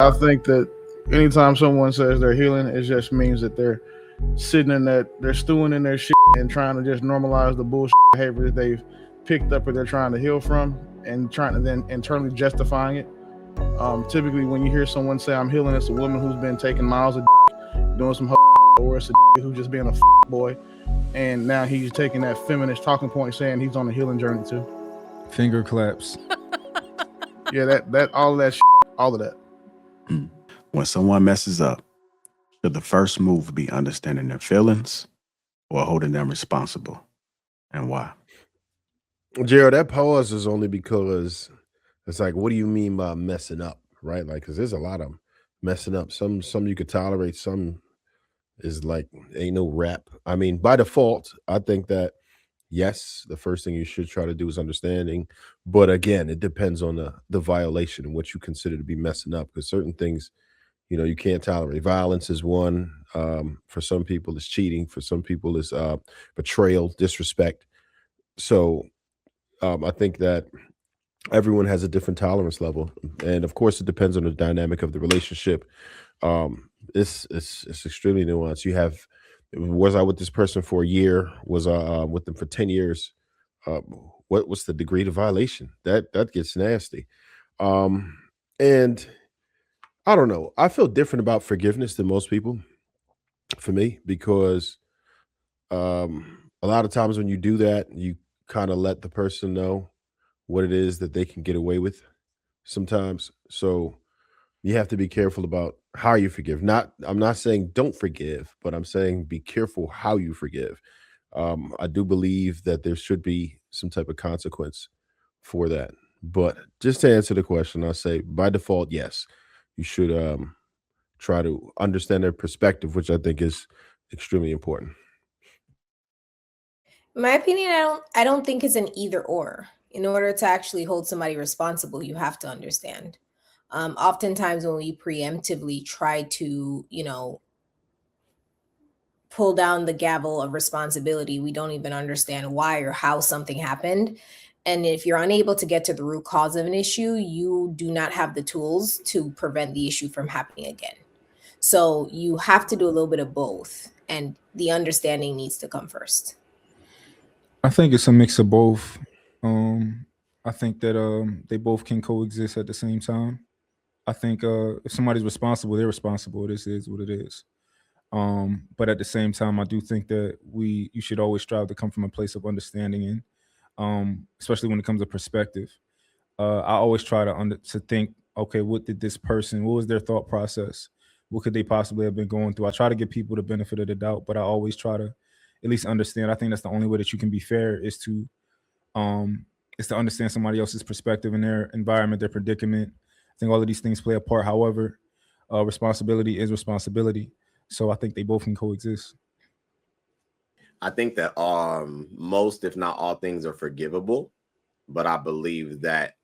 I think that anytime someone says they're healing, it just means that they're sitting in that, they're stewing in their shit and trying to just normalize the bullshit behavior that they've picked up or they're trying to heal from and trying to then internally justifying it. Typically, when you hear someone say I'm healing, it's a woman who's been taking miles of doing some or it's a who's just being a boy, and now he's taking that feminist talking point saying he's on a healing journey too. Finger claps. Yeah, that all of that all of that. When someone messes up, should the first move be understanding their feelings or holding them responsible, and why? Gerald, that pause is only because it's like, what do you mean by messing up, right? Like, because there's a lot of messing up. Some you could tolerate, some is like ain't no rap. I mean, by default, I think that yes, the first thing you should try to do is understanding, but again, it depends on the violation and what you consider to be messing up. Because certain things, you can't tolerate. Violence is one. For some people, it's cheating. For some people, it's betrayal, disrespect. So I think that everyone has a different tolerance level, and of course, it depends on the dynamic of the relationship. It's extremely nuanced. You have, was I with this person for a year? Was I with them for 10 years? What's the degree of violation? That gets nasty. And I don't know. I feel different about forgiveness than most people, for me, because a lot of times when you do that, you kind of let the person know what it is that they can get away with sometimes. So you have to be careful about how you forgive. I'm not saying don't forgive, but I'm saying be careful how you forgive. I do believe that there should be some type of consequence for that. But just to answer the question, I'll say by default, yes, you should try to understand their perspective, which I think is extremely important. In my opinion, I don't think it's an either or. In order to actually hold somebody responsible, you have to understand. Oftentimes when we preemptively try to, pull down the gavel of responsibility, we don't even understand why or how something happened. And if you're unable to get to the root cause of an issue, you do not have the tools to prevent the issue from happening again. So you have to do a little bit of both, and the understanding needs to come first. I think it's a mix of both. I think that they both can coexist at the same time. I think if somebody's responsible, they're responsible. This is what it is. But at the same time, I do think that you should always strive to come from a place of understanding, and especially when it comes to perspective. I always try to think, okay, what was their thought process? What could they possibly have been going through? I try to give people the benefit of the doubt, but I always try to at least understand. I think that's the only way that you can be fair is to understand somebody else's perspective and their environment, their predicament. I think all of these things play a part. However, responsibility is responsibility. So I think they both can coexist. I think that most, if not all, things are forgivable, but I believe that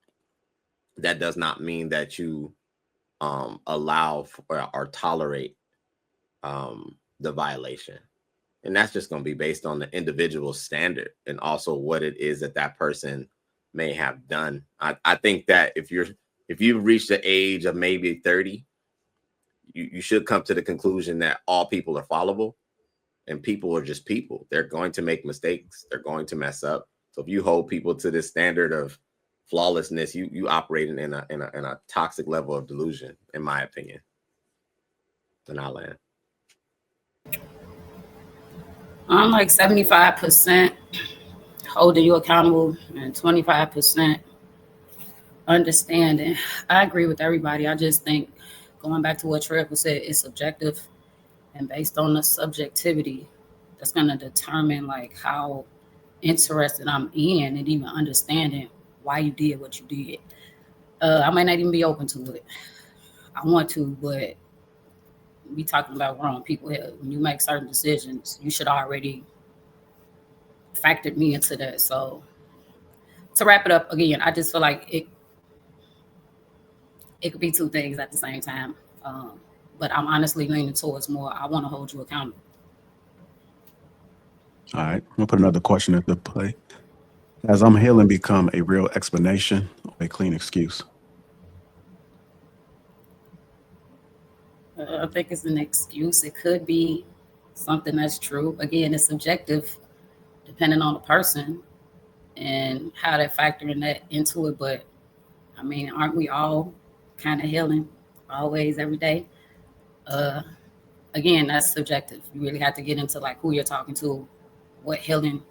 does not mean that you allow or tolerate the violation. And that's just going to be based on the individual standard and also what it is that person may have done. I think that if you've reached the age of maybe 30, you should come to the conclusion that all people are fallible, and people are just people. They're going to make mistakes. They're going to mess up. So if you hold people to this standard of flawlessness, you operate in a toxic level of delusion, in my opinion. And I'll land. I'm like 75% holding you accountable and 25% understanding. I agree with everybody. I just think, going back to what Trevor said, it's subjective, and based on the subjectivity, that's going to determine like how interested I'm in and even understanding why you did what you did. I might not even be open to it. I want to, but we talking about grown people here. When you make certain decisions, you should already factor me into that. So to wrap it up again, I just feel like it could be two things at the same time. But I'm honestly leaning towards more, I want to hold you accountable. All right, we'll put another question at the play. Has I'm healing become a real explanation or a clean excuse? I think it's an excuse. It could be something that's true. Again, it's subjective, depending on the person and how they're factoring that into it. But I mean, aren't we all kind of healing always, every day? Again, that's subjective. You really have to get into like who you're talking to, what healing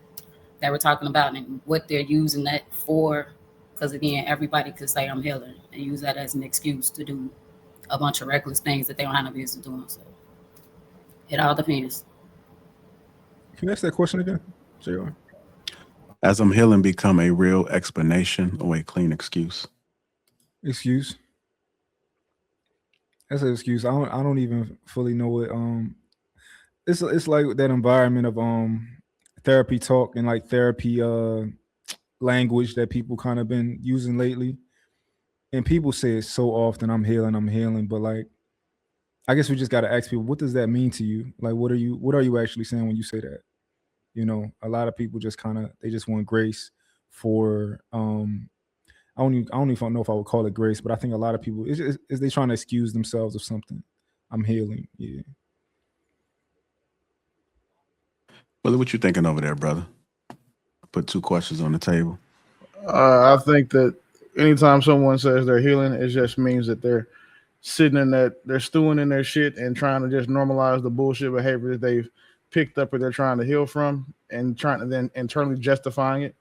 that we're talking about, and what they're using that for. Because again, everybody could say I'm healing and use that as an excuse to do a bunch of reckless things that they don't have no business doing. So it all depends. Can you ask that question again, JR? As I'm healing become a real explanation or a clean excuse? Excuse. That's an excuse. I don't even fully know what it's like that environment of therapy talk and like therapy language that people kind of been using lately. And people say it so often, I'm healing, but like I guess we just gotta ask people, what does that mean to you? Like what are you actually saying when you say that? You know, a lot of people just they just want grace for I don't even know if I would call it grace, but I think a lot of people is they trying to excuse themselves of something. I'm healing. Yeah. Well, what you thinking over there, brother? Put two questions on the table. I think that anytime someone says they're healing, it just means that they're sitting in they're stewing in their shit and trying to just normalize the bullshit behavior that they've picked up or they're trying to heal from, and trying to then internally justifying it.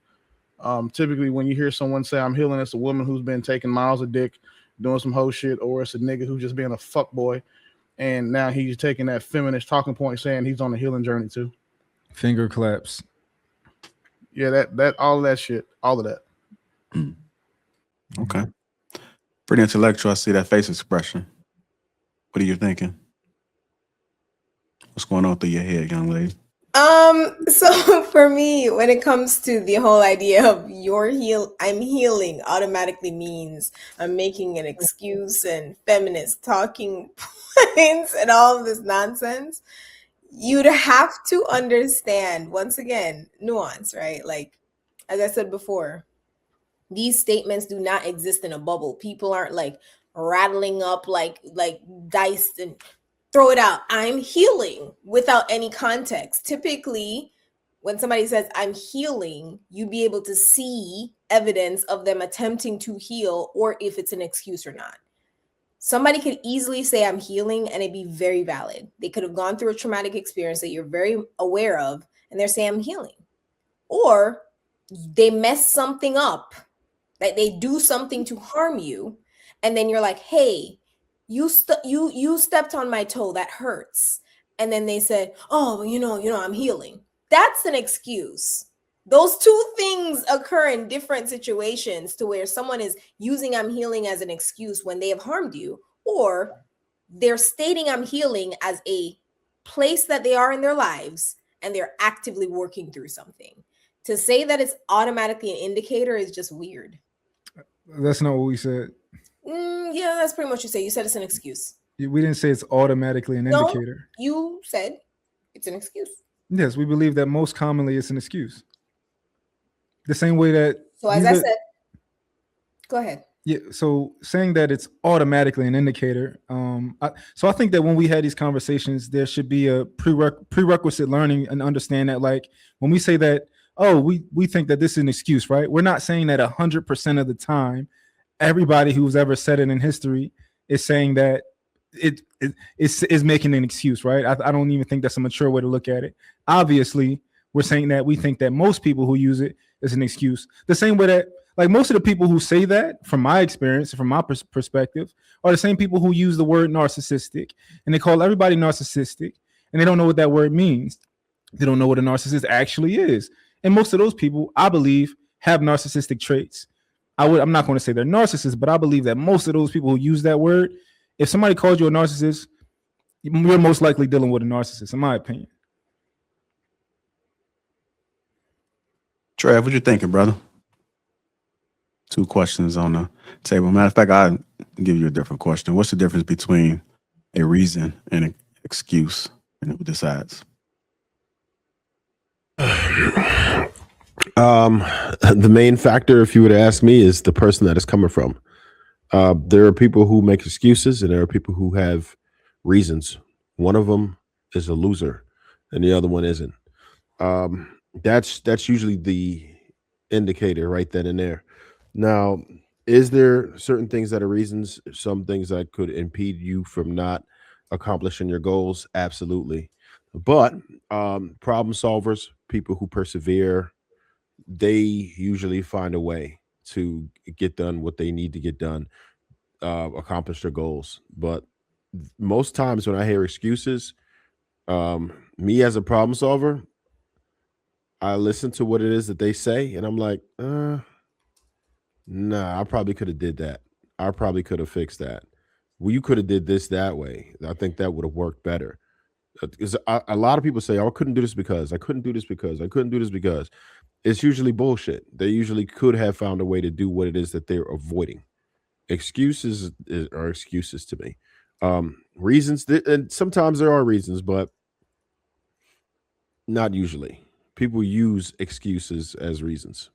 Typically, when you hear someone say I'm healing, it's a woman who's been taking miles of dick, doing some hoe shit, or it's a nigga who's just being a fuck boy, and now he's taking that feminist talking point, saying he's on a healing journey too. Finger claps. Yeah, that all of that shit, all of that. Okay. Pretty intellectual. I see that face expression. What are you thinking? What's going on through your head, young lady? So for me, when it comes to the whole idea of I'm healing automatically means I'm making an excuse and feminist talking points and all of this nonsense, you'd have to understand, once again, nuance, right? Like, as I said before, these statements do not exist in a bubble. People aren't like rattling up like dice and throw it out. I'm healing without any context. Typically, when somebody says I'm healing, you'd be able to see evidence of them attempting to heal or if it's an excuse or not. Somebody could easily say I'm healing and it'd be very valid. They could have gone through a traumatic experience that you're very aware of and they're saying I'm healing. Or they mess something up, like they do something to harm you, and then you're like, hey, you stepped on my toe, that hurts. And then they said, oh, you know, I'm healing. That's an excuse. Those two things occur in different situations, to where someone is using I'm healing as an excuse when they have harmed you, or they're stating I'm healing as a place that they are in their lives and they're actively working through something. To say that it's automatically an indicator is just weird. That's not what we said. Yeah, that's pretty much what you say. You said it's an excuse. We didn't say it's automatically an indicator. You said it's an excuse. Yes, we believe that most commonly it's an excuse. The same way that. So as I said, go ahead. Yeah. So saying that it's automatically an indicator. So I think that when we had these conversations, there should be a prerequisite learning and understand that, like, when we say that, oh, we think that this is an excuse, right? We're not saying that 100% of the time, everybody who's ever said it in history is saying that it is making an excuse, right? I don't even think that's a mature way to look at it. Obviously, we're saying that we think that most people who use it is an excuse. The same way that, like, most of the people who say that, from my experience, from my perspective, are the same people who use the word narcissistic, and they call everybody narcissistic, and they don't know what that word means. They don't know what a narcissist actually is. And most of those people, I believe, have narcissistic traits. I'm not going to say they're narcissists, but I believe that most of those people who use that word, if somebody calls you a narcissist, you're most likely dealing with a narcissist, in my opinion. Trev, what you thinking, brother? Two questions on the table. Matter of fact, I'll give you a different question. What's the difference between a reason and an excuse, and who decides? The main factor, if you were to ask me, is the person that it's coming from. There are people who make excuses, and there are people who have reasons. One of them is a loser, and the other one isn't. That's usually the indicator right then and there. Now, is there certain things that are reasons? Some things that could impede you from not accomplishing your goals? Absolutely. But problem solvers, people who persevere, they usually find a way to get done what they need to get done, accomplish their goals. But most times when I hear excuses, me as a problem solver, I listen to what it is that they say, and I'm like, nah, I probably could have did that. I probably could have fixed that. Well, you could have did this that way. I think that would have worked better. Because a lot of people say, "Oh, I couldn't do this because I couldn't do this because I couldn't do this because." It's usually bullshit. They usually could have found a way to do what it is that they're avoiding. Excuses are excuses to me. Reasons, and sometimes there are reasons, but not usually. People use excuses as reasons.